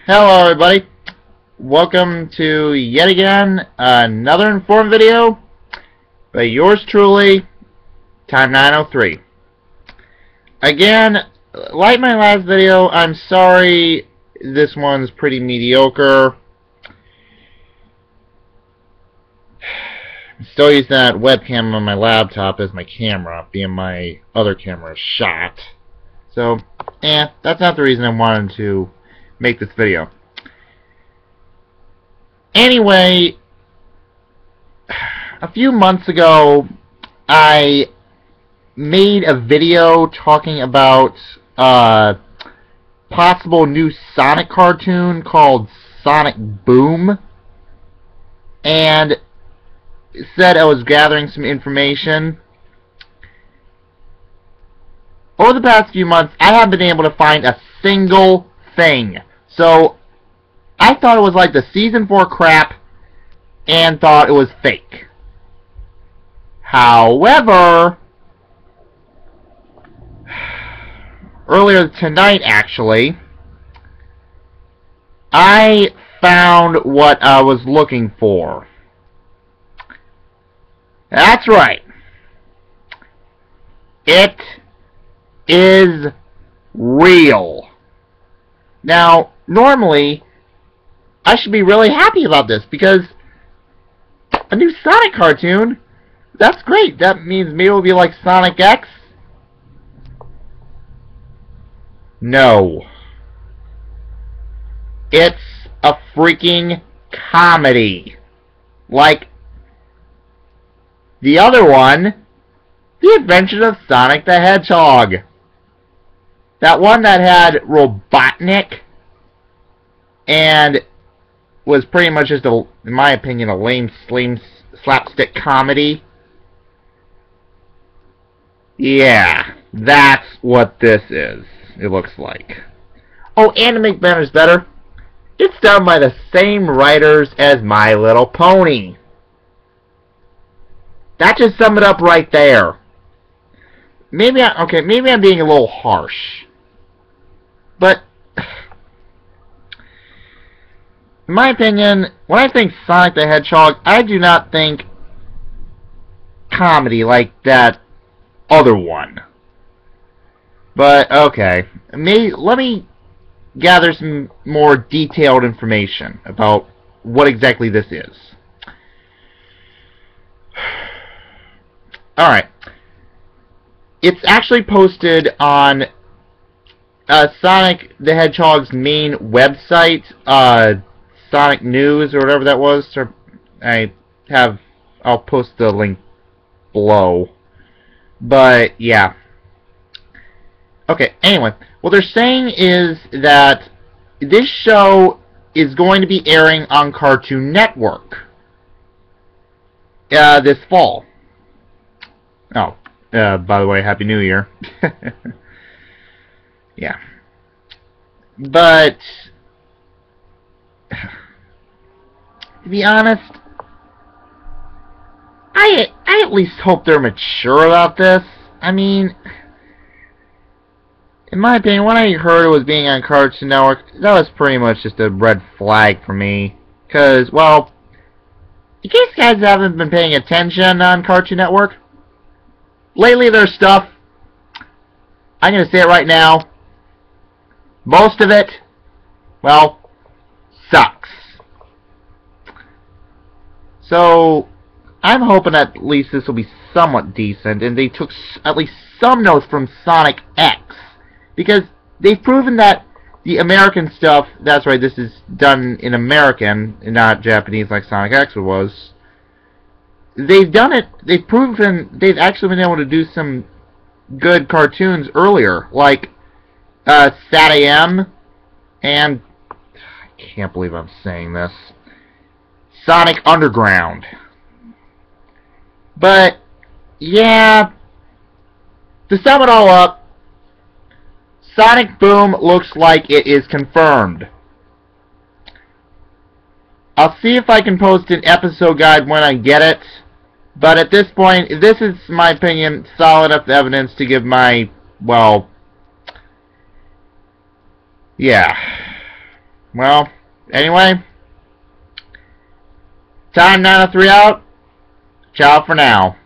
Hello everybody, welcome to yet again another Inform video by yours truly, Time 903. Again, like my last video, I'm sorry this one's pretty mediocre. I'm still using that webcam on my laptop as my camera, being my other camera is shot. So, that's not the reason I wanted to make this video. Anyway, a few months ago, I made a video talking about a possible new Sonic cartoon called Sonic Boom, and said I was gathering some information. Over the past few months, I haven't been able to find a single thing. So, I thought it was like the Season 4 crap and thought it was fake. However, earlier tonight, actually, I found what I was looking for. That's right. It is real. Now, normally, I should be really happy about this because a new Sonic cartoon, that's great. That means maybe it'll be like Sonic X. No. It's a freaking comedy. Like the other one, The Adventures of Sonic the Hedgehog. That one that had Robotnik and was pretty much just, in my opinion, a lame slapstick comedy. Yeah, that's what this is, it looks like. Oh, and to make matters better, it's done by the same writers as My Little Pony. That just sums it up right there. Maybe I'm being a little harsh. But in my opinion, when I think Sonic the Hedgehog, I do not think comedy like that other one. But, okay. Let me gather some more detailed information about what exactly this is. Alright. It's actually posted on Sonic the Hedgehog's main website, Sonic News or whatever that was. I'll post the link below. But yeah. Okay, anyway, what they're saying is that this show is going to be airing on Cartoon Network this fall. Oh, by the way, Happy New Year. Yeah. But to be honest, I at least hope they're mature about this. I mean, in my opinion, when I heard it was being on Cartoon Network, that was pretty much just a red flag for me. Because, well, in case you guys haven't been paying attention on Cartoon Network, lately their stuff, I'm going to say it right now, most of it, well, sucks. So, I'm hoping at least this will be somewhat decent, and they took at least some notes from Sonic X. Because they've proven that the American stuff, that's right, this is done in American, and not Japanese like Sonic X was. They've done it, they've proven they've actually been able to do some good cartoons earlier, like SatAM, and I can't believe I'm saying this, Sonic Underground. But, yeah, to sum it all up, Sonic Boom looks like it is confirmed. I'll see if I can post an episode guide when I get it, but at this point, this is, in my opinion, solid enough evidence to give my, well, yeah, Well, anyway, time 903 out. Ciao for now.